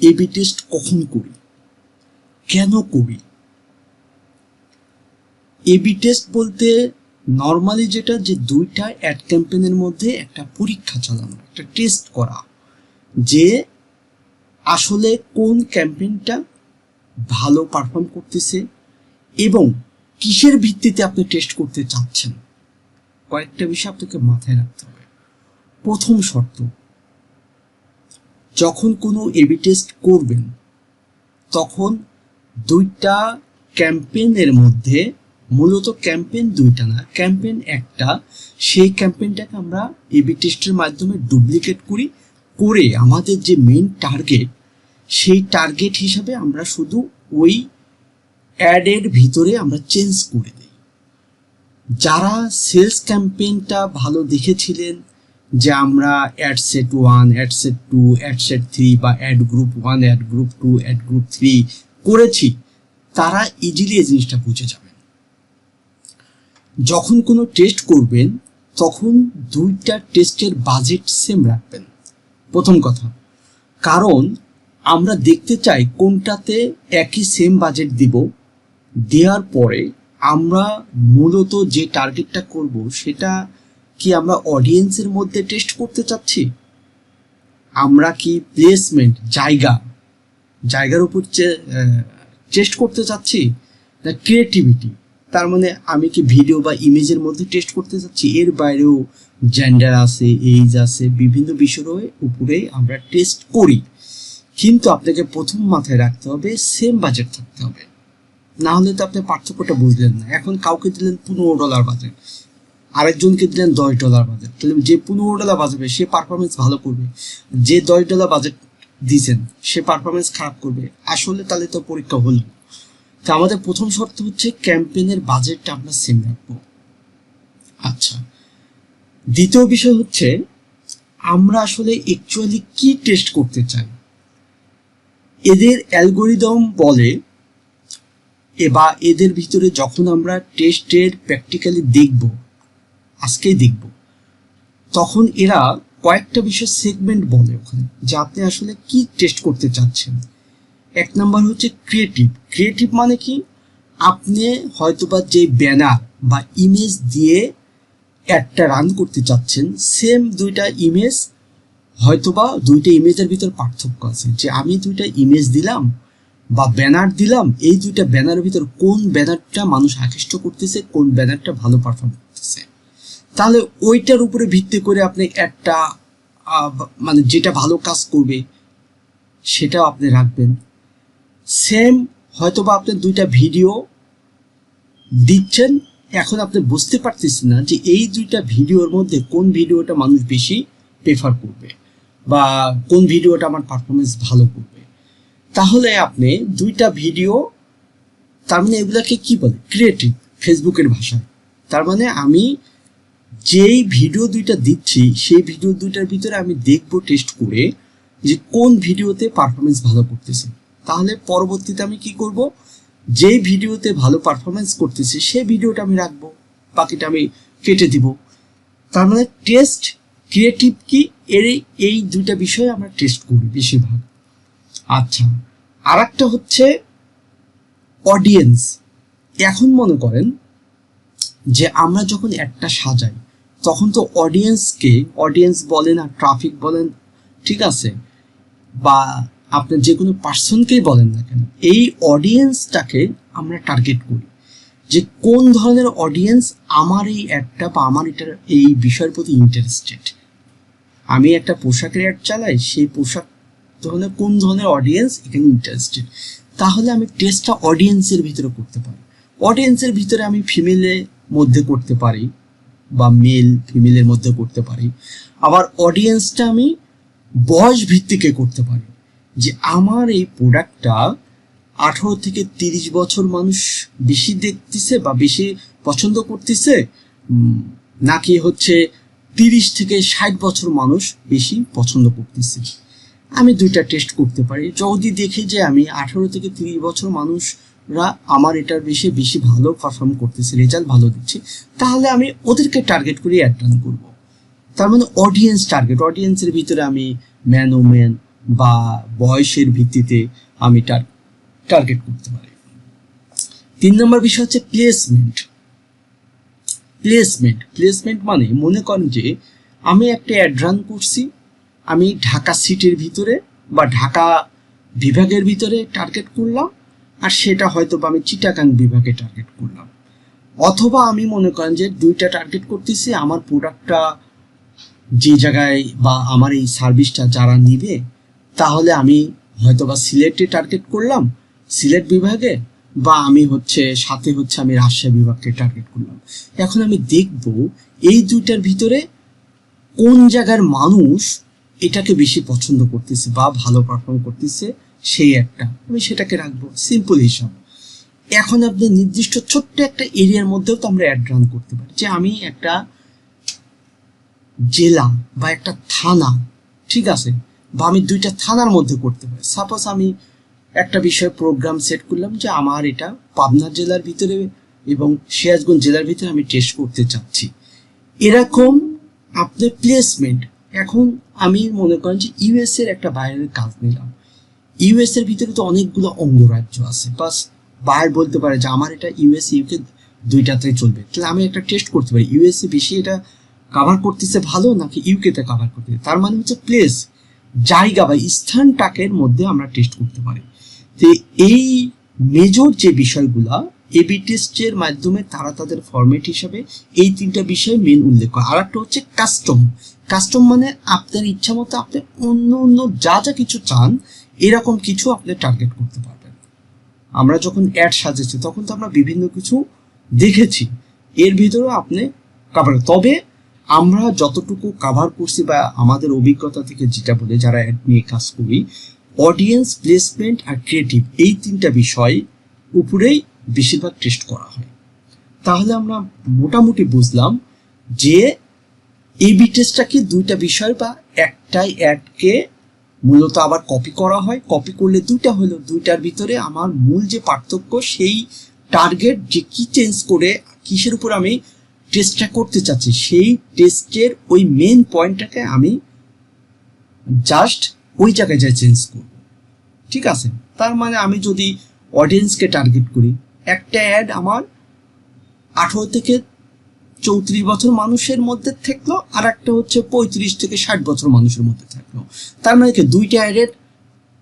AB test কখন করি, কেন করি? এবি টেস্ট বলতে নর্মালি যেটা, যে দুইটা অ্যাড ক্যাম্পেইনের মধ্যে একটা পরীক্ষা চালানো, একটা টেস্ট করা, যে আসলে কোন ক্যাম্পেইনটা ভালো পারফর্ম করতেছে এবং কিসের ভিত্তিতে আপনি টেস্ট করতে চাচ্ছেন। কয়েকটা বিষয় আপনাকে মাথায় রাখতে হবে। প্রথম শর্ত, যখন কোনো এবি টেস্ট করবেন তখন দুইটা ক্যাম্পেইনের মধ্যে, মূলত ক্যাম্পেইন দুইটা না, ক্যাম্পেইন একটা, সেই ক্যাম্পেইনটাকে আমরা এবি টেস্টের মাধ্যমে ডুপ্লিকেট করি, করে আমাদের যে মেইন টার্গেট, সেই টার্গেট হিসাবে আমরা শুধু ওই অ্যাডের ভিতরে আমরা চেঞ্জ করে দিই। যারা সেলস ক্যাম্পেইনটা ভালো দেখেছিলেন, যে আমরা ad set 1, ad set 2, ad set 3 বা add group 1, add group 2, add group 3 করেছি, তারা ইজিলি এই জিনিসটা বুঝে যাবেন। যখন কোনো টেস্ট করবেন তখন দুইটা টেস্টের বাজেট সেম রাখবেন, প্রথম কথা। কারণ আমরা দেখতে চাই কোনটাতে একই সেম বাজেট দিব, দেওয়ার পরে আমরা মূলত যে টার্গেটটা করব সেটা কি আমরা অডিয়েন্সের মধ্যে টেস্ট করতে চাচ্ছি, আমরা কি প্লেসমেন্ট, জায়গার উপর টেস্ট করতে চাচ্ছি, না ক্রিয়েটিভিটি, তার মানে আমি কি ভিডিও বা ইমেজের মধ্যে টেস্ট করতে চাচ্ছি। এর বাইরেও জেন্ডার আছে, এজ আছে, বিভিন্ন বিষয়ের উপরে আমরা টেস্ট করি। কিন্তু আপনাকে প্রথম মাথায় রাখতে হবে সেম বাজেট থাকতে হবে, না হলে তো আপনি পার্থক্যটা বুঝলেন না। এখন কাউকে দিলেন $15 বাজেট, আরেকজনকে দিলেন $10 বাজেট, তাহলে যে $15 বাজাবে সে পারফরমেন্স ভালো করবে, যে $10 বাজেট দিয়েছেন সে পারফরমেন্স খারাপ করবে। আসলে তাহলে তো পরীক্ষা হলো। তো আমাদের প্রথম শর্ত হচ্ছে ক্যাম্পেইনের বাজেটটা আমরা সেম রাখবো। আচ্ছা, দ্বিতীয় বিষয় হচ্ছে আমরা আসলে অ্যাকচুয়ালি কি টেস্ট করতে চাই। এদের অ্যালগোরিদম বলে, বা এদের ভিতরে যখন আমরা টেস্টের প্র্যাকটিক্যালি দেখব, আজকেই দেখব, তখন এরা কয়েকটা বিষয় সেগমেন্ট বলে ওখানে, যে আপনি আসলে কি টেস্ট করতে চাচ্ছেন। এক নাম্বার হচ্ছে ক্রিয়েটিভ মানে কি, আপনি হয়তোবা যে ব্যানার বা ইমেজ দিয়ে একটা রান করতে চাচ্ছেন, সেম দুইটা ইমেজ, হয়তোবা দুইটা ইমেজের ভিতর পার্থক্য আছে, যে আমি দুইটা ইমেজ দিলাম বা ব্যানার দিলাম, এই দুইটা ব্যানারের ভিতর কোন ব্যানারটা মানুষ আকৃষ্ট করতেছে, কোন ব্যানারটা ভালো পারফর্ম করতেছে, তাহলে ওইটার উপরে ভিত্তি করে আপনি একটা মানে যেটা ভালো কাজ করবে সেটাও আপনি রাখবেন। সেম হয়তোবা আপনি দুইটা ভিডিও দিচ্ছেন, এখন আপনি বুঝতে পারতেছেন না যে এই দুইটা ভিডিওর মধ্যে কোন ভিডিওটা মানুষ বেশি প্রেফার করবে বা কোন ভিডিওটা আমার পারফরমেন্স ভালো করবে, তাহলে আপনি দুইটা ভিডিও, তার মানে এগুলাকে কি বলে, ক্রিয়েটিভ ফেসবুকের ভাষায়। তার মানে আমি যেই ভিডিও দুইটা দিচ্ছি সেই ভিডিও দুইটার ভিতরে আমি দেখবো টেস্ট করে যে কোন ভিডিওতে পারফরমেন্স ভালো করতেছে। তাহলে পরবর্তীতে আমি কি করব, যেই ভিডিওতে ভালো পারফরমেন্স করতেছে সেই ভিডিওটা আমি রাখবো, বাকিটা আমি কেটে দিব। তার মানে টেস্ট ক্রিয়েটিভ কি, এই দুইটা বিষয়ে আমরা টেস্ট করি বেশিরভাগ। আচ্ছা, আর একটা হচ্ছে অডিয়েন্স। এখন মনে করেন যে আমরা যখন একটা সাজাই তখন তো অডিয়েন্স বলেন আর ট্রাফিক বলেন, ঠিক আছে, বা আপনার যে কোনো পার্সনকেই বলেন না কেন, এই অডিয়েন্সটাকে আমরা টার্গেট করি, যে কোন ধরনের অডিয়েন্স আমার এই অ্যাডটা বা আমার এটার এই বিষয়ের প্রতি ইন্টারেস্টেড। আমি একটা পোশাকের অ্যাড চালাই, সেই পোশাক ধরনের কোন ধরনের অডিয়েন্স এখানে ইন্টারেস্টেড, তাহলে আমি টেস্টটা অডিয়েন্সের ভিতরে করতে পারি। অডিয়েন্সের ভিতরে আমি ফিমেলের মধ্যে করতে পারি বা মেল ফিমেলের মধ্যে করতে পারি, আবার অডিয়েন্সটা আমি বয়স ভিত্তিকে করতে পারি, যে আমার এই প্রোডাক্টটা 18 থেকে 30 বছর মানুষ বেশি দেখতেছে বা বেশি পছন্দ করতেছে, নাকি হচ্ছে 30 থেকে 60 বছর মানুষ বেশি পছন্দ করতেছে। আমি দুইটা টেস্ট করতে পারি। যদি দেখি যে আমি 18 থেকে 30 বছর মানুষরা আমার এটার বেশি ভালো পারফর্ম করতেছে, রেজাল্ট ভালো দিচ্ছে, তাহলে আমি ওদেরকে টার্গেট করে অ্যাড রান করবো। তার মানে অডিয়েন্স টার্গেট, অডিয়েন্সের ভিতরে আমি ম্যান, বা বয়সের ভিত্তিতে আমি টার্গেট করতে পারি। 3 নম্বর বিষয় হচ্ছে প্লেসমেন্ট। প্লেসমেন্ট মানে মনে করেন যে আমি একটা অ্যাড রান করছি, আমি ঢাকা সিটির ভিতরে বা ঢাকা বিভাগের ভিতরে টার্গেট করলাম, আর সেটা হয়তো বা আমি চিটাগাং বিভাগে টার্গেট করলাম। অথবা আমি মনে করেন যে 2টা টার্গেট করতেছি, আমার প্রোডাক্টটা যে জায়গায় বা আমার এই সার্ভিসটা যারা নিবে, তাহলে আমি হয়তো বা সিলেটে টার্গেট করলাম, সিলেট বিভাগে, বা আমি সাথে আমি রাজশাহী বিভাগকে টার্গেট করলাম। এখন আমি দেখব এই 2টার ভিতরে কোন জায়গার মানুষ এটাকে বেশি পছন্দ করতেছে বা ভালো পারফর্ম করতেছে, সেই একটা আমি সেটাকে রাখবো। সিম্পল হিসাব। এখন আপনি নির্দিষ্ট ছোট্ট একটা এরিয়ার মধ্যেও তো আমরা অ্যাড রান করতে পারি, যে আমি একটা জেলা বা একটা থানা, ঠিক আছে, বা আমি 2টা থানার মধ্যে করতে পারি। সাপোজ আমি একটা বিষয়ে প্রোগ্রাম সেট করলাম যে আমার এটা পাবনা জেলার ভিতরে এবং সিরাজগঞ্জ জেলার ভিতরে আমি টেস্ট করতে চাচ্ছি। এরকম আপনার প্লেসমেন্ট। এখন আমি মনে করেন যে ইউএস এর একটা বাইরের কাজ নিলাম, ইউএস এর ভিতরে তো অনেকগুলো অঙ্গরাজ্য আছে, বাস বাইরে বলতে পারে যে আমার এটা ইউএস ইউকে 2টাতেই চলবে, তাহলে আমি একটা টেস্ট করতে পারি ইউএসএ বেশি এটা কাভার করতেছে ভালো নাকি ইউকেতে কাভার করতেছে। তার মানে হচ্ছে প্লেস, জায়গা বা স্থানটাকের মধ্যে আমরা টেস্ট করতে পারি। তো এই মেজর যে বিষয়গুলা এবি টেস্টের মাধ্যমে তারা তাদের ফরম্যাট হিসাবে এই 3টা বিষয় মেন উল্লেখ করে। আর একটা হচ্ছে কাস্টম মানে আপনার ইচ্ছা মতো আপনি অন্য যা কিছু চান এরকম কিছু আপনি টার্গেট করতে পারবেন। আমরা যখন অ্যাড সাজেছি তখন তো আমরা বিভিন্ন কিছু দেখেছি, এর ভিতরেও আপনি কাভার, তবে আমরা যতটুকু কাভার করছি বা আমাদের অভিজ্ঞতা থেকে যেটা বলে যারা অ্যাড নিয়ে কাজ করি, অডিয়েন্স, প্লেসমেন্ট আর ক্রিয়েটিভ, এই 3টা বিষয় উপরেই বেশিরভাগ টেস্ট করা হয়। তাহলে আমরা মোটামুটি বুঝলাম যে এবি টেস্টটা কি 2টা বিষয় বা একটাই অ্যাডকে মূলত আবার কপি করা হয়, কপি করলে 2টা হলো, 2টার ভিতরে আমার মূল যে পার্থক্য সেই টার্গেট যে কি চেঞ্জ করে কিসের উপর আমি টেস্টটা করতে চাচ্ছি, সেই টেস্টের ওই মেন পয়েন্টটাকে আমি জাস্ট ওই জায়গায় যাই চেঞ্জ করব, ঠিক আছে। তার মানে আমি যদি অডিয়েন্সকে টার্গেট করি, একটা অ্যাড আমার 18 থেকে 34 বছর মানুষের মধ্যে থাকলো, আর একটা 35 থেকে 60 বছর মানুষের মধ্যে থাকলো। তার মানে কি 2টা অ্যাডের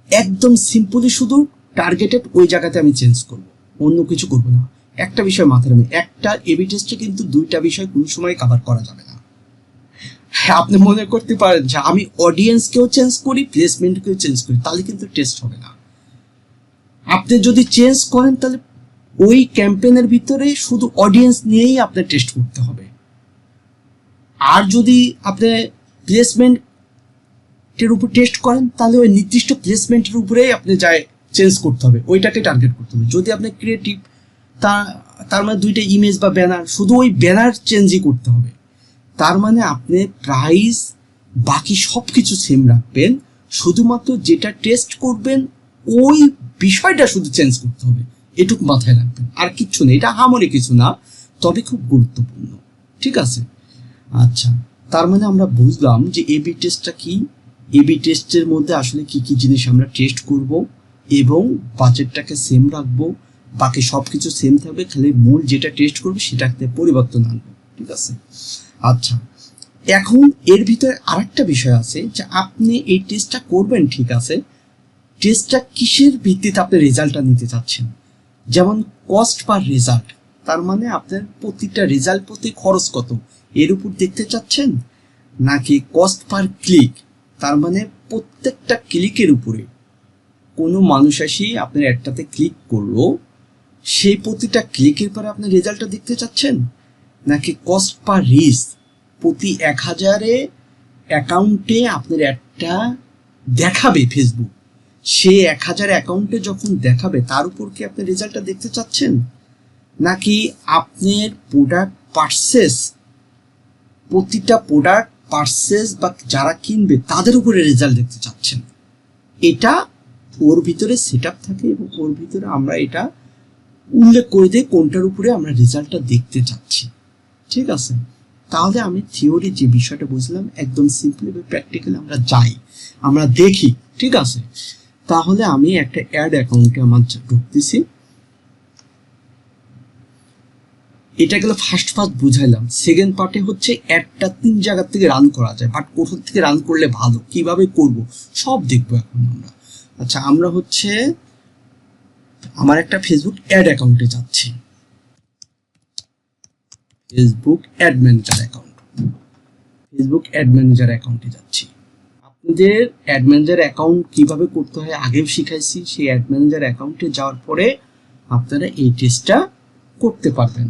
একদম সিম্পলি শুধু টার্গেটেড ওই জায়গাতে আমি চেঞ্জ করব, অন্য কিছু করবো না। একটা বিষয় মাথায় রাখবেন, একটা এবি টেস্টে কিন্তু 2টা বিষয় কোনো সময় কভার করা যাবে না। হ্যাঁ, আপনি মনে করতে পারেন যে আমি অডিয়েন্সকেও চেঞ্জ করি, প্লেসমেন্টকেও চেঞ্জ করি, তাহলে কিন্তু টেস্ট হবে না। আপনি যদি চেঞ্জ করেন তাহলে ওই ক্যাম্পেইনের ভিতরে শুধু অডিয়েন্স নিয়েই আপনার টেস্ট করতে হবে। আর যদি আপনি প্লেসমেন্টের উপর টেস্ট করেন তাহলে ওই নির্দিষ্ট প্লেসমেন্টের উপরেই আপনি চেঞ্জ করতে হবে, ওইটাকে টার্গেট করতে হবে। যদি আপনি ক্রিয়েটিভ, তার মানে 2টা ইমেজ বা ব্যানার, শুধু ওই ব্যানার চেঞ্জই করতে হবে। তার মানে আপনি প্রাইস বাকি সব কিছু সেম রাখবেন, শুধুমাত্র যেটা টেস্ট করবেন ওই বিষয়টা শুধু চেঞ্জ করতে হবে, এটুকু মাথায় রাখবেন, আর কিচ্ছু নেই। এটা হামরে কিছু না, তবে খুব গুরুত্বপূর্ণ, ঠিক আছে। আচ্ছা, তার মানে আমরা বুঝলাম যে এবি টেস্টটা কি, এবি টেস্টের মধ্যে আসলে কি কি জিনিস আমরা টেস্ট করব, এবং বাজেটটাকে সেম রাখবো, বাকি সব কিছু সেম থাকবে, খালি মূল যেটা টেস্ট করবে সেটাতে পরিবর্তন আনবো, ঠিক আছে। আচ্ছা, এখন এর ভিতরে আরেকটা বিষয় আছে যে আপনি এই টেস্টটা করবেন, ঠিক আছে, টেস্টটা কিসের ভিত্তিতে আপনি রেজাল্টটা নিতে চাচ্ছেন। যেমন কস্ট পার রেজাল্ট, তার মানে আপনার প্রতিটা রেজাল্ট প্রতি খরচ কত এর উপর দেখতে চাচ্ছেন, নাকি কস্ট পার ক্লিক, তার মানে প্রত্যেকটা ক্লিকের উপরে কোনো মানুষ আসি আপনার একটাতে ক্লিক করলো, সেই প্রতিটা ক্লিকের পরে আপনি রেজাল্টটা দেখতে চাচ্ছেন, নাকি কস্ট পার রিচ, প্রতি 1000 অ্যাকাউন্টে আপনার একটা দেখাবে ফেসবুক, সে 1000 অ্যাকাউন্টে যখন দেখাবে তার উপর কি আপনি রেজাল্টটা দেখতে চাচ্ছেন, নাকি আপনার প্রোডাক্ট পারচেস, প্রতিটা প্রোডাক্ট পারচেস বা যারা কিনবে তাদের উপরে রেজাল্ট দেখতে চাচ্ছেন। এটা ওর ভিতরে সেট আপ থাকে এবং ওর ভিতরে আমরা এটা উল্লেখ করে দিই কোনটার উপরে আমরা রেজাল্টটা দেখতে চাচ্ছি, ঠিক আছে। তাহলে আমি থিওরি যে বিষয়টা বুঝলাম একদম সিম্পলি প্র্যাকটিক্যালি আমরা যাই, আমরা দেখি, ঠিক আছে। তাহলে আমি একটা অ্যাড অ্যাকাউন্টে আমার ঢুকতেছি। এটা গেল ফার্স্ট বুঝাইলাম। সেকেন্ড পার্টে হচ্ছে অ্যাডটা 3 জায়গা থেকে রান করা যায়, বাট কোথা থেকে রান করলে ভালো, কিভাবে করব, সব দেখবো এখন আমরা। আচ্ছা, আমরা হচ্ছে আমার একটা ফেসবুক অ্যাড অ্যাকাউন্টে যাচ্ছি, Facebook ad manager account, Facebook ad manager অ্যাকাউন্টে যাচ্ছি। আপনাদের অ্যাড ম্যানেজার অ্যাকাউন্ট কিভাবে করতে হয় আগেও শিখাইছি। সেই অ্যাড ম্যানেজার অ্যাকাউন্টে যাওয়ার পরে আপনারা এই টেস্টটা করতে পারবেন।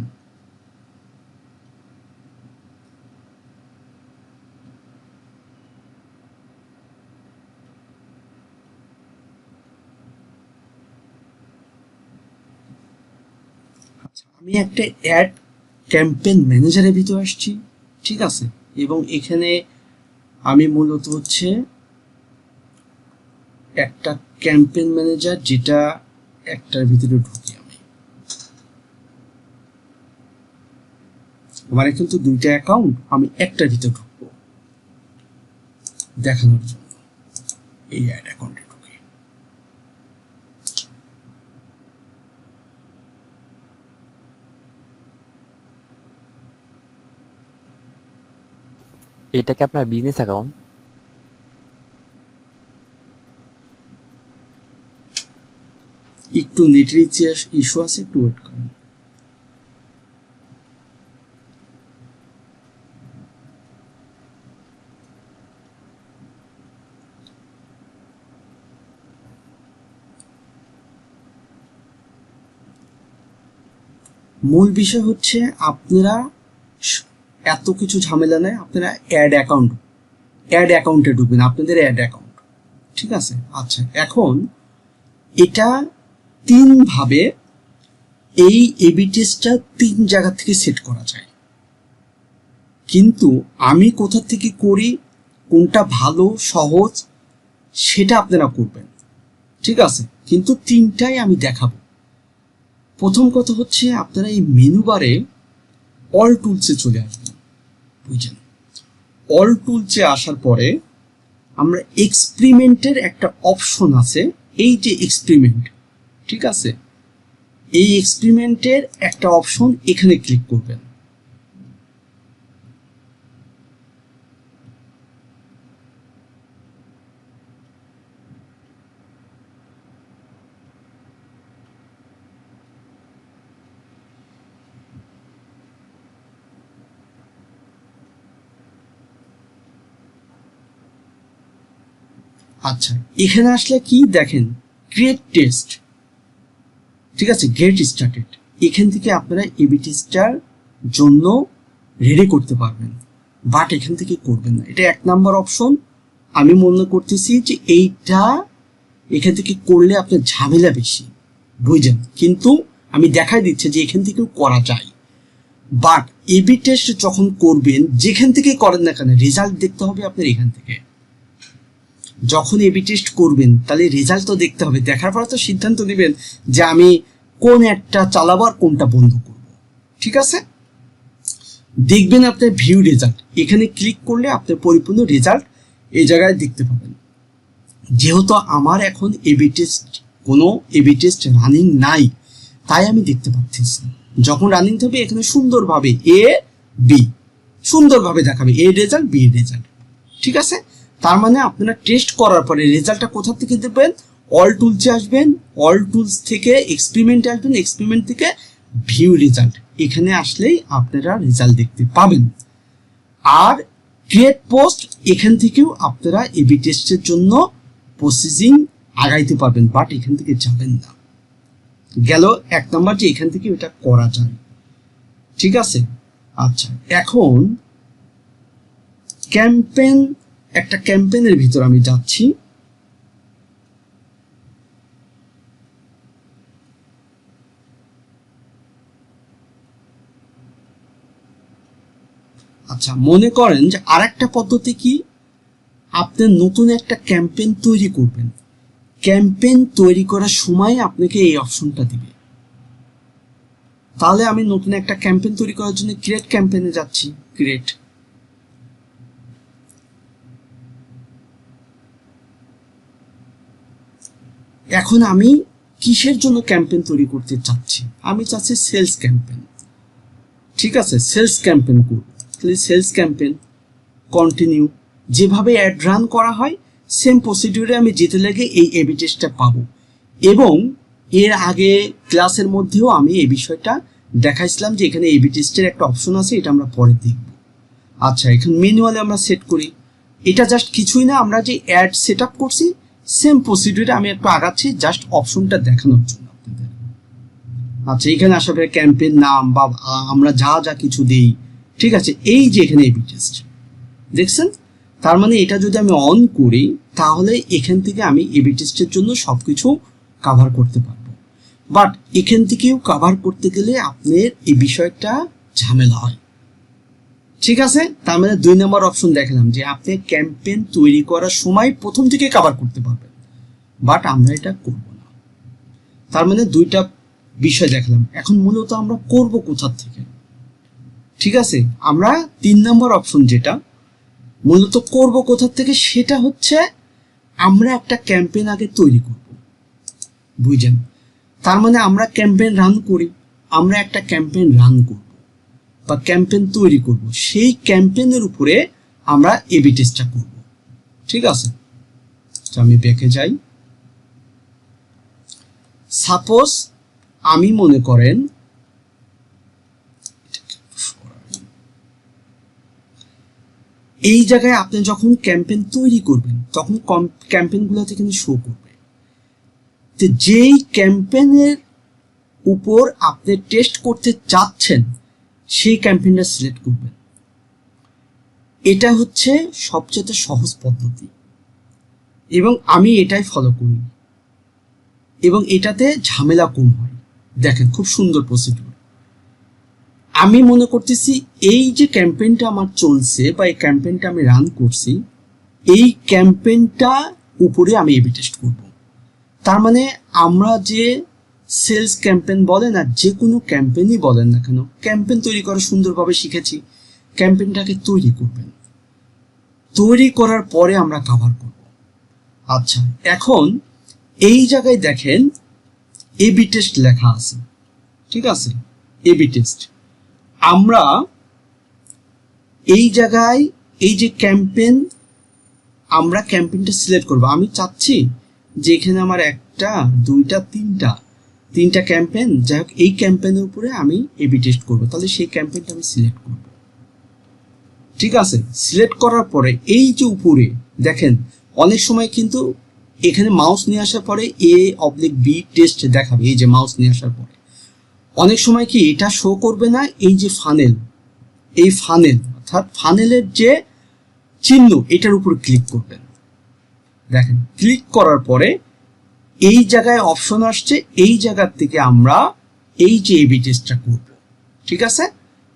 আমি একটা অ্যাড ক্যাম্পেইন ম্যানেজারের ভিতরে আসছি, ঠিক আছে। এবং এখানে আমি মূলত হচ্ছে একটা ক্যাম্পেইন ম্যানেজার, যেটা একটার ভিতরে ঢুকি আমি। আমার কিন্তু 2টা অ্যাকাউন্ট, আমি একটার ভিতরে ঢুকবো দেখানোর জন্য। এই অ্যাড অ্যাকাউন্টে ঢুকি। এটা কি আপনার বিজনেস অ্যাকাউন্ট? একটু নেটের ইস্যু আছে, একটু ওয়েট করুন। মূল বিষয় হচ্ছে আপনারা এত কিছু ঝামেলা নেই, আপনারা অ্যাড অ্যাকাউন্টে ঢুকবেন, আপনাদের অ্যাড অ্যাকাউন্ট, ঠিক আছে। আচ্ছা, এখন এটা 3 ভাবে এই এবি টেস্টটা 3 জায়গা থেকে সেট করা যায়, কিন্তু আমি কোথা থেকে করি, কোনটা ভালো সহজ সেটা আপনারা করবেন, ঠিক আছে। কিন্তু 3টাই আমি দেখাবো। প্রথম কথা হচ্ছে আপনারা এই মেনু বারে অল টুলসে চলে আসবেন, বুঝছেন। অল টুলসে আসার পরে আমরা এক্সপেরিমেন্টের একটা অপশন আছে, এই যে এক্সপেরিমেন্ট, ঠিক আছে, এই এক্সপেরিমেন্টের একটা অপশন এখানে ক্লিক করবেন। আচ্ছা, এখানে আসলে কি দেখেন, ক্রিয়েট টেস্ট, ঠিক আছে, গেট স্টার্টেড। এখান থেকে আপনারা এবি টেস্টার জন্য রেডি করতে পারবেন, বাট এখান থেকে করবেন না। এটা 1 নাম্বার অপশন। আমি মনে করতেছি যে এইটা এখান থেকে করলে আপনার ঝামেলা বেশি, বুঝছেন। কিন্তু আমি দেখাই দিচ্ছি যে এখান থেকেও করা যায়, বাট এবি টেস্ট যখন করবেন যেখান থেকে করেন না কেন, রেজাল্ট দেখতে হবে আপনার এখান থেকে। যখন এবি টেস্ট করবেন তাহলে রেজাল্ট তো দেখতে হবে, দেখার পরে তো সিদ্ধান্ত নেবেন যে আমি কোন একটা চালাবো আর কোনটা বন্ধ করব, ঠিক আছে। দেখবেন আপনার ভিউ রেজাল্ট, এখানে ক্লিক করলে আপনার পরিপূর্ণ রেজাল্ট এই জায়গায় দেখতে পাবেন। যেহেতু আমার এখন কোনো এবি টেস্ট রানিং নাই, তাই আমি দেখতে পাচ্ছি। যখন রানিং থাকবে এখানে সুন্দরভাবে এ বি সুন্দরভাবে দেখাবে, এ রেজাল্ট বি রেজাল্ট, ঠিক আছে। তার মানে আপনারা টেস্ট করার পরে রেজাল্টটা কোথা থেকে দেবেন, অল টুলসে আসবেন, অল টুলস থেকে এক্সপেরিমেন্টে আসবেন, এক্সপেরিমেন্ট থেকে ভিউ রেজাল্ট, এখানে আসলেই আপনারা রেজাল্ট দেখতে পাবেন। আর ক্রিয়েট পোস্ট, এখান থেকেও আপনারা এবি টেস্টের জন্য প্রসেসিং আগাইতে পারবেন, বাট এখান থেকে যাবেন না। গেল 1 নাম্বার যে এখান থেকে এটা করা যায়, ঠিক আছে। আচ্ছা, এখন একটা ক্যাম্পেইনের ভিতর আমি যাচ্ছি। আচ্ছা, মনে করেন যে আরেকটা পদ্ধতি কি, আপনি নতুন একটা ক্যাম্পেইন তৈরি করবেন, ক্যাম্পেইন তৈরি করার সময় আপনাকে এই অপশনটা দিবে, তাহলে আমি নতুন একটা ক্যাম্পেইন তৈরি করার জন্য ক্রিয়েট ক্যাম্পেইনে যাচ্ছি, ক্রিয়েট। এখন আমি কিসের জন্য ক্যাম্পেইন তৈরি করতে চাচ্ছি? আমি চাচ্ছি সেলস ক্যাম্পেইন। ঠিক আছে, সেলস ক্যাম্পেইন করব। তাহলে সেলস ক্যাম্পেইন, কন্টিনিউ। যেভাবে অ্যাড রান করা হয় সেম প্রসিডিউরে আমি যেতে লাগে এই এবি টেস্টটা পাবো। এবং এর আগে ক্লাসের মধ্যেও আমি এই বিষয়টা দেখাইছিলাম যে এখানে এবি টেস্টের একটা অপশন আছে, এটা আমরা পরে দেখব। আচ্ছা, এখন ম্যানুয়ালি আমরা সেট করি। এটা জাস্ট কিছুই না, আমরা যে অ্যাড সেট আপ করছি সেম প্রসিডিউরে আমি একটু আগাচ্ছি জাস্ট অপশনটা দেখানোর জন্য আপনাদের। আচ্ছা, এখানে আসার পরে ক্যাম্পেইন নাম বা আমরা যা যা কিছু দিই, ঠিক আছে। এই যে এখানে এবি টেস্ট দেখছেন, তার মানে এটা যদি আমি অন করি তাহলে এখান থেকে আমি এবি টেস্টের জন্য সবকিছু কভার করতে পারবো। বাট এখান থেকেও কভার করতে গেলে আপনার এই বিষয়টা ঝামেলা হয়। ঠিক আছে, তার মানে 2 নম্বর অপশন দেখালাম যে আপনি ক্যাম্পেইন তৈরি করার সময় প্রথম থেকে কভার করতে পারবেন, বাট আমরা এটা করব না। তার মানে 2টা বিষয় দেখলাম। এখন মূলত আমরা করব কোথা থেকে? ঠিক আছে, আমরা 3 নম্বর অপশন যেটা মূলত করব কোথা থেকে সেটা হচ্ছে আমরা একটা ক্যাম্পেইন আগে তৈরি করব। বুঝছেন? তার মানে আমরা ক্যাম্পেইন রান করি, আমরা একটা ক্যাম্পেইন রান করব বা ক্যাম্পেইন তৈরি করব, সেই ক্যাম্পেইনের উপরে আমরা এবি টেস্টটা করব। ঠিক আছে, আমি ব্যাকে যাই। সাপোজ আমি মনে করেন এই জায়গায় আপনি যখন ক্যাম্পেইন তৈরি করবেন তখন ক্যাম্পেইনগুলোতে কিন্তু শো করবে যে যেই ক্যাম্পেইনের উপর আপনি টেস্ট করতে চাচ্ছেন সেই ক্যাম্পেইনটা সিলেক্ট করবেন। এটা হচ্ছে সবচেয়ে সহজ পদ্ধতি এবং আমি এটাই ফলো করি এবং এটাতে ঝামেলা কম হয়। দেখেন, খুব সুন্দর প্রসিডিউর। আমি মনে করতেছি এই যে ক্যাম্পেইনটা আমার চলছে বা এই ক্যাম্পেইনটা আমি রান করছি, এই ক্যাম্পেইনটা উপরে আমি এবি টেস্ট করব। তার মানে আমরা যে সেলস ক্যাম্পেইন বলেন আর যে কোনো ক্যাম্পেইনই বলেন না কেন, ক্যাম্পেইন তৈরি করা সুন্দরভাবে শিখেছি। ক্যাম্পেইনটাকে তৈরি করবেন, তৈরি করার পরে আমরা কভার করব। আচ্ছা, এখন এই জায়গায় দেখেন এবি টেস্ট লেখা আছে। ঠিক আছে, এবি টেস্ট। আমরা এই জায়গায় এই যে ক্যাম্পেইন, আমরা ক্যাম্পেইনটা সিলেক্ট করব। আমি চাচ্ছি যে এখানে আমার 1টা 2টা 3টা ক্যাম্পেইন, যাই হোক এই ক্যাম্পেইনের উপরে আমি এবি টেস্ট করব। তাহলে সেই ক্যাম্পেইনটা আমি সিলেক্ট করব। ঠিক আছে, সিলেক্ট করার পরে এই যে উপরে দেখেন অনেক সময় কিন্তু এখানে মাউস নিয়ে আসার পরে A/B টেস্ট দেখাবে। এই যে মাউস নিয়ে আসার পরে অনেক সময় কি এটা শো করবে না, এই যে ফানেল, এই ফানেল অর্থাৎ ফানেলের যে চিহ্ন এটার উপর ক্লিক করবেন। দেখেন, ক্লিক করার পরে এই জায়গায় অপশন আসছে, এই জায়গার থেকে আমরা এই যে এবি টেস্টটা করব। ঠিক আছে,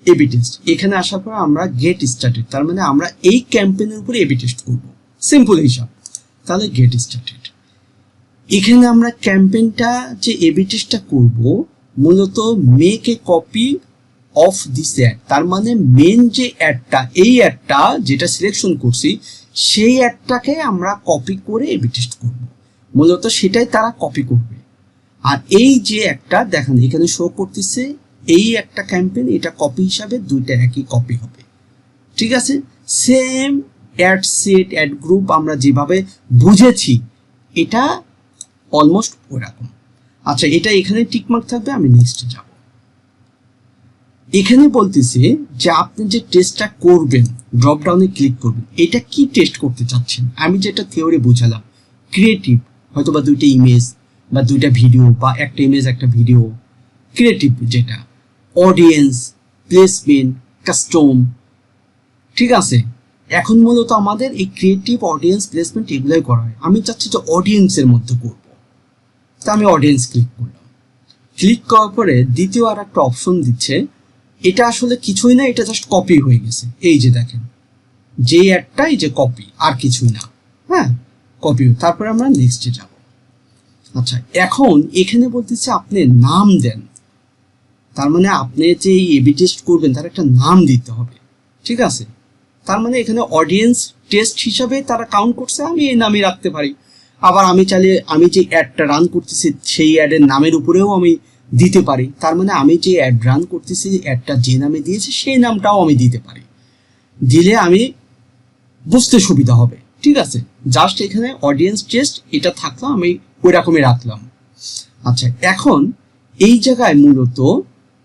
এবি টেস্ট এখানে আসার পর আমরা গেট স্টার্টেড, তার মানে আমরা এই ক্যাম্পেইনের উপরে এবি টেস্ট করব। সিম্পল হিসাব। তাহলে গেট স্টার্টেড, এখানে আমরা ক্যাম্পেইনটা যে এবি টেস্টটা করব মূলত make a copy of this ad. তার মানে মেন যে অ্যাডটা, এই অ্যাডটা যেটা সিলেকশন করছি সেই অ্যাডটাকে আমরা কপি করে এবি টেস্ট করব। মূলত সেটাই তারা কপি করবে। আর এই যে একটা দেখেন এখানে শো করতেছে এই একটা ক্যাম্পেইন, এটা কপি হিসাবে 2টা একই কপি হবে। ঠিক আছে, same ad set add group আমরা যেভাবে বুঝেছি এটা অলমোস্ট ওরকম। আচ্ছা, এটা এখানে টিকমার্ক থাকবে, আমি নেক্সটে যাব। এখানে বলতেছে যে আপনি যে টেস্টটা করবেন ড্রপ ডাউনে ক্লিক করবেন, এটা কি টেস্ট করতে চাচ্ছেন। আমি যেটা থিওরি বুঝালাম, ক্রিয়েটিভ হয়তো বা 2টা ইমেজ বা 2টা ভিডিও বা একটা ইমেজ একটা ভিডিও, ক্রিয়েটিভ যেটা, অডিয়েন্স, প্লেসমেন্ট, কাস্টম। ঠিক আছে, এখন মূলত আমাদের এই ক্রিয়েটিভ, অডিয়েন্স, প্লেসমেন্ট এগুলোই করা হয়। আমি চাচ্ছি যে অডিয়েন্সের মধ্যে করব, তা আমি অডিয়েন্স ক্লিক করলাম। ক্লিক করার পরে দ্বিতীয় আর একটা অপশন দিচ্ছে, এটা আসলে কিছুই না, এটা জাস্ট কপি হয়ে গেছে। এই যে দেখেন যে অ্যাডটা, এই যে কপি, আর কিছুই না। হ্যাঁ, কপি। তারপরে আমরা নেক্সটে যাব। আচ্ছা, এখন এখানে বলতেছে আপনি নাম দেন। তার মানে আপনি যে এই এবি টেস্ট করবেন তার একটা নাম দিতে হবে, ঠিক আছে? তার মানে এখানে অডিয়েন্স টেস্ট হিসাবে তারা কাউন্ট করছে, আমি এই নামই রাখতে পারি। আবার আমি চাইলে আমি যে অ্যাডটা রান করতেছি সেই অ্যাডের নামের উপরেও আমি দিতে পারি। তার মানে আমি যে অ্যাড রান করতেছি, অ্যাডটা যে নামে দিয়েছি সেই নামটাও আমি দিতে পারি, দিলে আমি বুঝতে সুবিধা হবে, ঠিক আছে? জাস্ট এখানে অডিয়েন্স টেস্ট এটা থাকলো, আমি ওই রকমই রাখলাম। আচ্ছা, এখন এই জায়গায় মূলত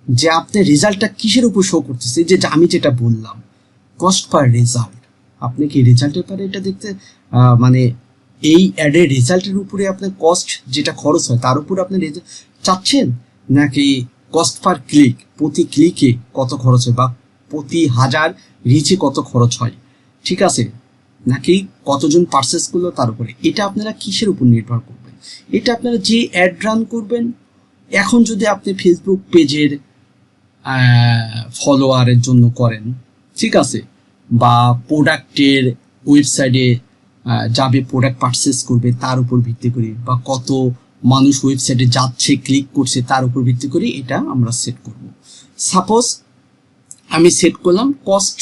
যে আপনার রেজাল্টটা কিসের উপর শো করতেছে, যে আমি যেটা বললাম কস্ট পার রেজাল্ট, আপনি কি রেজাল্টের পারে এটা দেখতে মানে এই অ্যাডের রেজাল্টের উপরে আপনার কস্ট যেটা খরচ হয় তার উপরে আপনি চাচ্ছেন, নাকি কস্ট পার ক্লিক, প্রতি ক্লিকে কত খরচ হয় বা প্রতি 1000 রিচে কত খরচ হয়, ঠিক আছে, নাকি কতজন পারচেস করলো তার উপরে? এটা আপনারা কিসের উপর নির্ভর করবেন? এটা আপনারা যে অ্যাড রান করবেন, এখন যদি আপনি ফেসবুক পেজের ফলোয়ারের জন্য করেন, ঠিক আছে, বা প্রোডাক্টের ওয়েবসাইটে যাবে প্রোডাক্ট পারচেস করবে তার উপর ভিত্তি করে, বা কত মানুষ ওয়েবসাইটে যাচ্ছে ক্লিক করছে তার উপর ভিত্তি করে এটা আমরা সেট করব। সাপোজ আমি সেট করলাম cost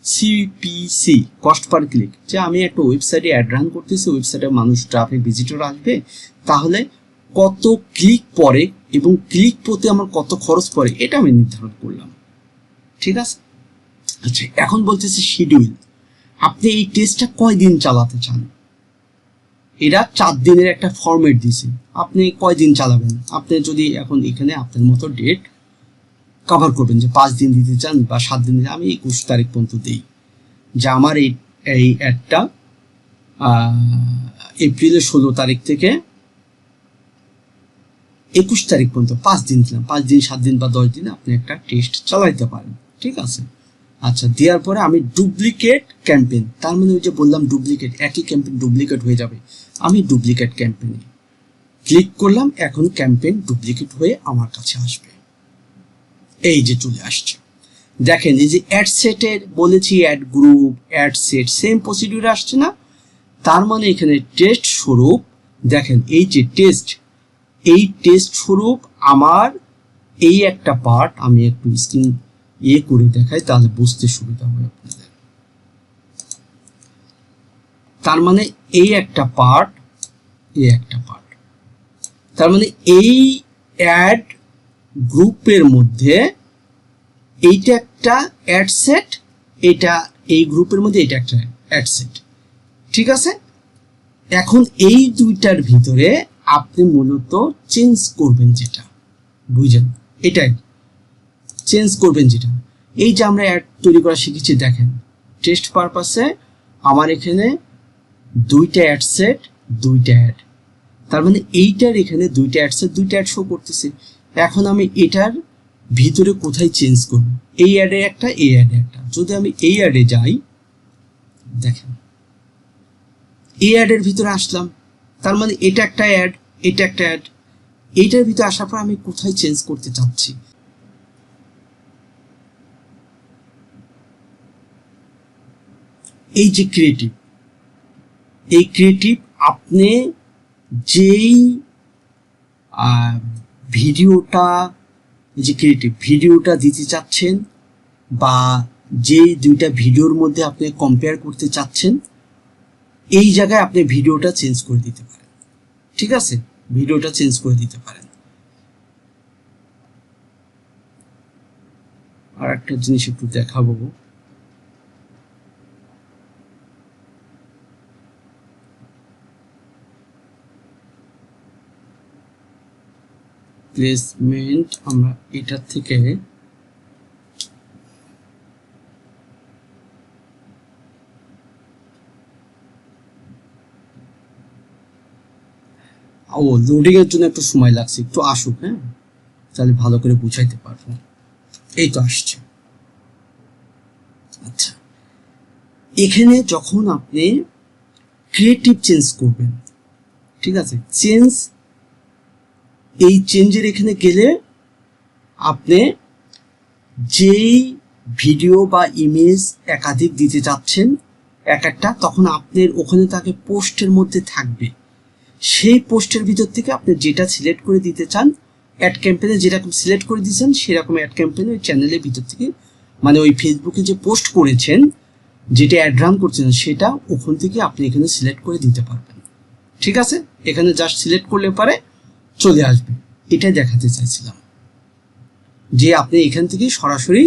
CPC, cost per click, যে আমি একটা ওয়েবসাইটে অ্যাড রান করতেছি, ওয়েবসাইটে মানুষ ট্রাফিক ভিজিটর আসবে, তাহলে কত ক্লিক পড়ে এবং ক্লিক প্রতি আমার কত খরচ পড়ে এটা আমি নির্ধারণ করলাম, ঠিক আছে? আচ্ছা, এখন বলতেছি শিডিউল, আপনি এই টেস্টটা কয়দিন চালাতে চান? এরা 4 দিনের একটা ফরম্যাট দিয়েছে, আপনি কয়দিন চালাবেন? আপনি যদি এখন এখানে আপনার মতো ডেট কভার করবেন, যে 5 দিন দিতে চান বা 7 দিন দিতে, আমি 21 তারিখ পর্যন্ত দিই, যে আমার এই অ্যাডটা এপ্রিলের 16 তারিখ থেকে 21 তারিখ পর্যন্ত 5 দিন দিলাম, 5 দিন 7 দিন বা 10 দিন আপনি একটা টেস্ট চালাইতে পারেন, ঠিক আছে? আচ্ছা, দেওয়ার পরে আমি ডুপ্লিকেট ক্যাম্পেইন, তার মানে ওই যে বললাম ডুপ্লিকেট, একই ক্যাম্পেইন ডুপ্লিকেট হয়ে যাবে, আমি ডুপ্লিকেট ক্যাম্পেইনে ক্লিক করলাম, এখন ক্যাম্পেইন ডুপ্লিকেট হয়ে আমার কাছে আসবে, এই যে চলে আসছে। দেখেন এই যে অ্যাড সেটের বলেছি, add group, ad set same procedure আসছে না? তার মানে এখানে টেস্ট স্বরূপ দেখেন এই যে টেস্ট, এই টেস্ট স্বরূপ আমার এই একটা পার্ট, আমি একটু স্ক্রিন করে দেখাই তাহলে বুঝতে সুবিধা হবে আপনাদের। তার মানে এই একটা পার্ট, এই একটা পার্ট, তার মানে এই অ্যাড গ্রুপের মধ্যে এইটা একটা অ্যাড সেট, এটা এই গ্রুপের মধ্যে এটা একটা অ্যাড সেট, ঠিক আছে? এখন এই দুইটার ভিতরে আপনি মূলত চেঞ্জ করবেন যেটা, বুঝছেন? এটাই চেঞ্জ করবেন যেটা, এই যে আমরা অ্যাড তৈরি করা শিখেছি, দেখেন টেস্ট পারপাসে আমার এখানে দুইটা অ্যাড সেট, দুইটা অ্যাড, তার মানে এইটার এখানে দুইটা অ্যাড সেট, দুইটা অ্যাড শো করতেছে। এখন আমি এটার ভিতরে কোথায় চেঞ্জ করব? এই অ্যাডে একটা, এই অ্যাডে একটা। যদি আমি এই অ্যাডে যাই, দেখেন এই অ্যাডের ভিতরে আসলাম, তার মানে এটা একটা অ্যাড, এটা একটা অ্যাড, এইটার ভিতরে আসার পর আমি কোথায় চেঞ্জ করতে চাচ্ছি, এই যে ক্রিয়েটিভ, এই ক্রিয়েটিভ আপনি যেই ভিডিওটা, এই যে ক্রিয়েটিভ ভিডিওটা দিতে চাচ্ছেন বা যেই দুইটা ভিডিওর মধ্যে আপনি কম্পেয়ার করতে চাচ্ছেন, এই জায়গায় আপনি ভিডিওটা চেঞ্জ করে দিতে পারেন, ঠিক আছে? ভিডিওটা চেঞ্জ করে দিতে পারেন। আর একটা জিনিস একটু দেখাবো, প্লেসমেন্ট, আমরা এটার থেকে লোডিং এর জন্য একটু সময় লাগছে, একটু আসুক, হ্যাঁ, তাহলে ভালো করে বুঝাইতে পারবো। এই তো আসছে। আচ্ছা, এখানে যখন আপনি ক্রিয়েটিভ চেঞ্জ করবেন, ঠিক আছে, এই চেঞ্জের এখানে গেলে আপনি যেই ভিডিও বা ইমেজ একাধিক দিতে চাচ্ছেন এক একটা, তখন আপনার ওখানে তাকে পোস্টের মধ্যে থাকবে, সেই পোস্টের ভিতর থেকে আপনি যেটা সিলেক্ট করে দিতে চান অ্যাড ক্যাম্পেইনে যেরকম সিলেক্ট করে দিয়েছেন সেরকম অ্যাড ক্যাম্পেইন ওই চ্যানেলের ভিতর থেকে, মানে ওই ফেসবুকে যে পোস্ট করেছেন, যেটা অ্যাড রান করছেন, সেটা ওখান থেকে আপনি এখানে সিলেক্ট করে দিতে পারবেন। ঠিক আছে, এখানে জাস্ট সিলেক্ট করলে পরে চলে আসবে। এটাই দেখাতে চাইছিলাম যে আপনি এখান থেকে সরাসরি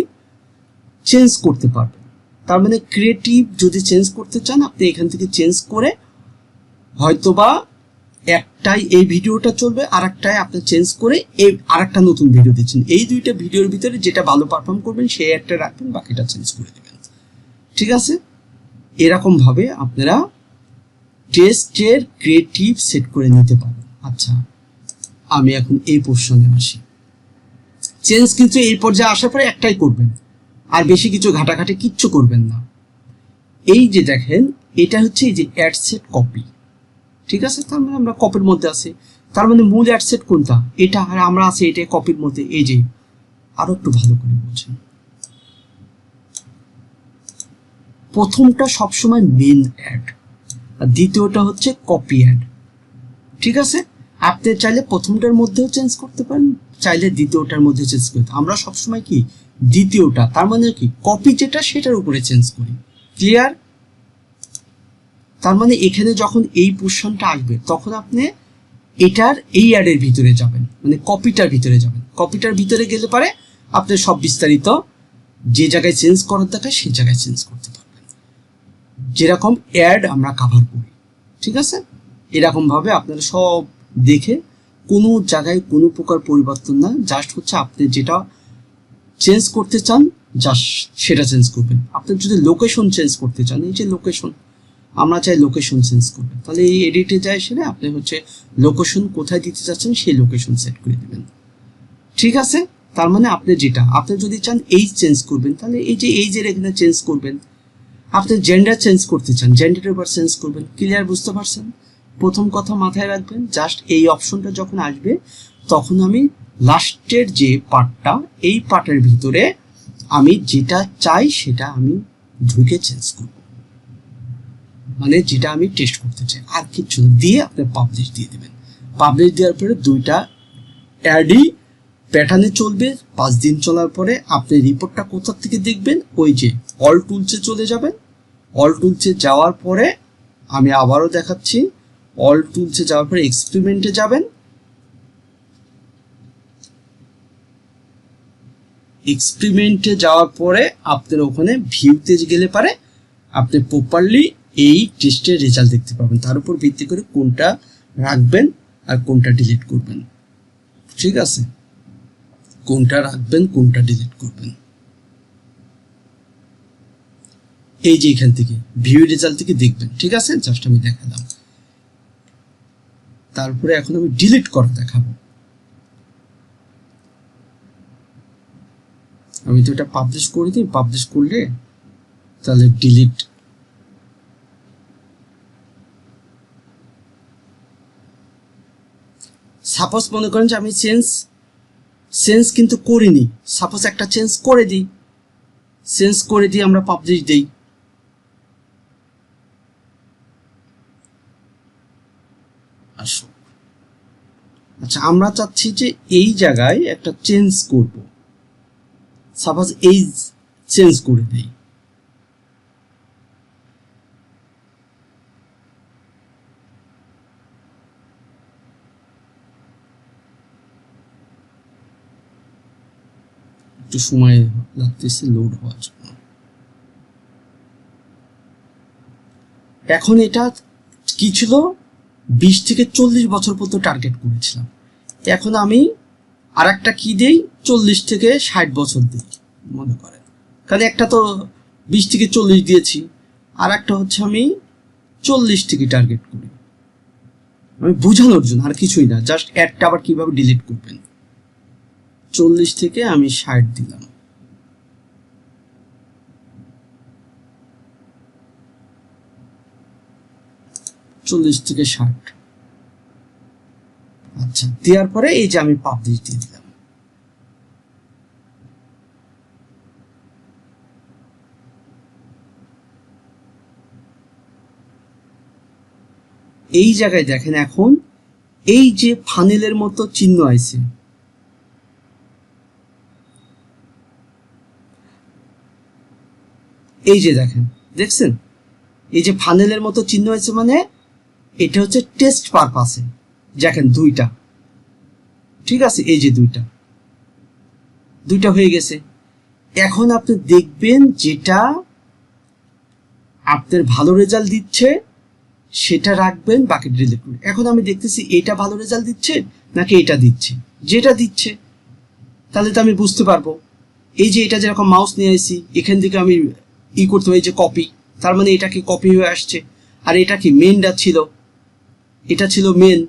চেঞ্জ করতে পারবেন। তার মানে ক্রিয়েটিভ যদি চেঞ্জ করতে চান, আপনি এখান থেকে চেঞ্জ করে হয়তোবা একটাই এই ভিডিওটা চলবে, আর একটাই আপনি চেঞ্জ করে এই আর একটা নতুন ভিডিও দিচ্ছেন, এই দুইটা ভিডিওর ভিতরে যেটা ভালো পারফর্ম করবেন সেই একটা রাখবেন, বাকিটা চেঞ্জ করে দেবেন। ঠিক আছে, এরকম ভাবে আপনারা টেস্টের ক্রিয়েটিভ সেট করে নিতে পারেন। আচ্ছা, আমি এখন এই পোর্শনে আসি। চেঞ্জ কিন্তু এই পর্যায়ে আসার পরে একটাই করবেন, আর বেশি কিছু ঘাটাঘাটি কিচ্ছু করবেন না। এই যে দেখেন, এটা হচ্ছে এই যে অ্যাড সেট কপি। ঠিক আছে, তার মানে আমরা কপির মধ্যে আছি, তার মানে মূল অ্যাড সেট কোনটা, এটা, আর আমরা আছি এটা কপির মধ্যে। এই যে আরো একটু ভালো করে বলছেন, প্রথমটা সবসময় মেন অ্যাড, আর দ্বিতীয়টা হচ্ছে কপি অ্যাড। ঠিক আছে, আপনি চাইলে প্রথমটার মধ্যেও চেঞ্জ করতে পারেন, চাইলে দ্বিতীয়টার মধ্যে চেঞ্জ করতে। আমরা সবসময় কি দ্বিতীয়টা, তার মানে কি কপি যেটা সেটার উপরে চেঞ্জ করি। ক্লিয়ার? তার মানে এখানে যখন এই পোর্শনটা আসবে তখন আপনি এটার এই অ্যাডের ভিতরে যাবেন, মানে কপিটার ভিতরে যাবেন। কপিটার ভিতরে গেলে পারে আপনি সব বিস্তারিত যে জায়গায় চেঞ্জ করার দরকার সেই জায়গায় চেঞ্জ করতে পারবেন, যেরকম অ্যাড আমরা কাভার করি। ঠিক আছে, এরকম ভাবে আপনারা সব দেখে কোনো জায়গায় কোনো প্রকার পরিবর্তন না, জাস্ট হচ্ছে আপনি যেটা চেঞ্জ করতে চান জাস্ট সেটা চেঞ্জ করবেন। আপনি যদি লোকেশন চেঞ্জ করতে চান, এই যে লোকেশন, আমরা চাই লোকেশন চেঞ্জ করবেন, তাহলে এই এডিটে যায় সেটা আপনি হচ্ছে লোকেশন কোথায় দিতে চাচ্ছেন সেই লোকেশন সেট করে দেবেন। ঠিক আছে, তার মানে আপনি যেটা আপনি যদি চান এই চেঞ্জ করবেন, তাহলে এই যে এই যে এখানে চেঞ্জ করবেন। আপনি জেন্ডার চেঞ্জ করতে চান, জেন্ডারের উপর চেঞ্জ করবেন। ক্লিয়ার? বুঝতে পারছেন? প্রথম কথা মাথায় রাখবেন, জাস্ট এই অপশনটা যখন আসবে তখন আমি লাস্টের যে পার্টটা, এই পার্টের ভিতরে আমি যেটা চাই সেটা আমি ঢুকে চেঞ্জ করব, মানে যেটা আমি টেস্ট করতে চাই, আর কিছু দিয়ে আপনি পাবলিশ দিয়ে দেবেন। পাবলিশ দেওয়ার পরে দুইটা অ্যাডই প্যাটার্নে চলবে। 5 দিন চলার পরে আপনি রিপোর্টটা কোথা থেকে দেখবেন, ওই যে অল টুলসে চলে যাবেন। অল টুলসে যাওয়ার পরে আমি আবারও দেখাচ্ছি, অল টুলসে যাওয়ার পরে এক্সপেরিমেন্টে যাবেন। এক্সপেরিমেন্টে যাওয়ার পরে আপনার ওখানে ভিউতে গেলে পারে আপনি প্রপারলি এই টেস্টের রেজাল্ট দেখতে পাবেন, তার উপর ভিত্তি করে কোনটা রাখবেন আর কোনটা ডিলিট করবেন। ঠিক আছে, কোনটা রাখবেন কোনটা ডিলিট করবেন। এই যে এখান থেকে ভিউ রেজাল্ট থেকে দেখবেন। ঠিক আছে, জাস্ট আমি দেখালাম। তারপরে এখন আমি ডিলিট করা দেখাবো। আমি তো এটা পাবলিশ করে দিই, পাবলিশ করলে তাহলে ডিলিট, সাপোজ মনে করেন যে আমি চেঞ্জ কিন্তু করিনি, সাপোজ একটা চেঞ্জ করে দিই, আমরা পাবলিশ দেই। আচ্ছা, আমরা চাচ্ছি যে এই জায়গায় একটা চেঞ্জ করব, সাপোজ এই চেঞ্জ করে দেই। একটু সময় লাগতেছে লোড হওয়ার জন্য। এখন এটা কি ছিল, 20 থেকে 40 বছর পর্যন্ত টার্গেট করেছিলাম। এখন আমি আর একটা কি দেই, 40 থেকে 60 বছর দিই মনে করেন, কারণ একটা তো 20 থেকে 40 দিয়েছি, আর একটা হচ্ছে আমি 40 থেকে টার্গেট করি। আমি বোঝানোর জন্য, আর কিছুই না, জাস্ট অ্যাডটা আবার কিভাবে ডিলিট করবেন। 40 থেকে আমি 60 দিলাম। চল্লিশ থেকে 60। আচ্ছা, দেওয়ার পরে এই যে আমি পাবলিশ দিয়ে দিলাম। এই জায়গায় দেখেন, এখন এই যে ফানেলের মতো চিহ্ন আছে, এই যে দেখেন, দেখছেন এই যে ফানেলের মতো চিহ্ন হয়েছে, মানে এটা হচ্ছে টেস্ট পারপাসে। দেখেন দুইটা, ঠিক আছে, এই যে দুইটা হয়ে গেছে। এখন আপনি দেখবেন যেটা আপনার ভালো রেজাল্ট দিচ্ছে সেটা রাখবেন, বাকি ডিলিট করবেন। এখন আমি দেখতেছি এটা ভালো রেজাল্ট দিচ্ছে নাকি এটা দিচ্ছে, যেটা দিচ্ছে তাহলে তো আমি বুঝতে পারবো। এই যে এটা যেরকম মাউস নিয়ে আসছি, এখান থেকে আমি করতে হবে, এই যে কপি, তার মানে এটা কি কপি হয়ে আসছে। আর এটা কি মেনটা ছিল, এটা ছিল মেন,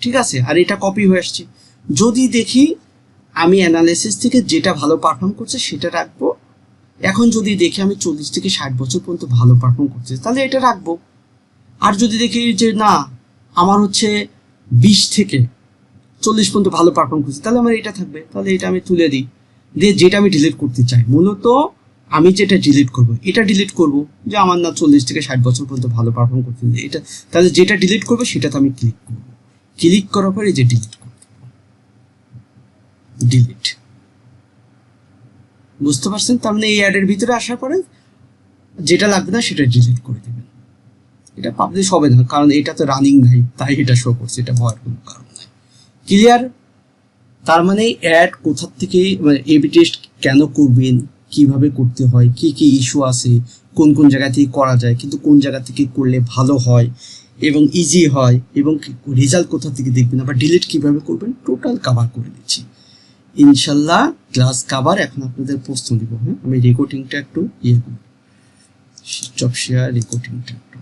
ঠিক আছে, আর এটা কপি হয়ে আসছে। যদি দেখি আমি অ্যানালাইসিস থেকে যেটা ভালো পারফর্ম করছে সেটা রাখবো। এখন যদি দেখি আমি 40 থেকে 60 বছর পর্যন্ত ভালো পারফর্ম করছে, তাহলে এটা রাখবো। আর যদি দেখি যে না, আমার হচ্ছে 20 থেকে 40 পর্যন্ত ভালো পারফর্ম করছে, তাহলে আমার এটা থাকবে, তাহলে এটা আমি তুলে দিই। দিয়ে যেটা আমি ডিলিট করতে চাই, মূলত আমি যেটা ডিলিট করব এটা ডিলিট করব, যে আমার না 40 থেকে 60 বছর পর্যন্ত ভালো পারফর্ম করতে এটা, তাহলে যেটা ডিলিট করবো সেটাতে আমি ক্লিক করব। ক্লিক করার পরে যে ডিলিট করব, ডিলিট। বুঝতে পারছেন? তার মানে এই অ্যাডের ভিতরে আসার পরে যেটা লাগবে না সেটা ডিলিট করে দেবেন। এটা পাবলিশ হবে না, কারণ এটা তো রানিং নাই, তাই এটা শো করছে, এটা ভয়ের কোনো কারণ নাই। ক্লিয়ার? তার মানে অ্যাড কোথা থেকে, মানে এবি টেস্ট কেন করবেন, কিভাবে করতে হয়, কি কি ইস্যু আছে, কোন কোন জায়গা থেকে করা যায়, কিন্তু কোন জায়গা থেকে করলে ভালো হয় এবং ইজি হয়, এবং রেজাল্ট কোথা থেকে দেখবেন, আবার ডিলিট কিভাবে করবেন, টোটাল কভার করে দিচ্ছি ইনশাল্লাহ। Class cover. এখন আপনাদের প্রশ্ন দিব। হ্যাঁ, আমি রেকর্ডিংটা একটু সুইচ অফ শেয়ার, রেকর্ডিংটা একটু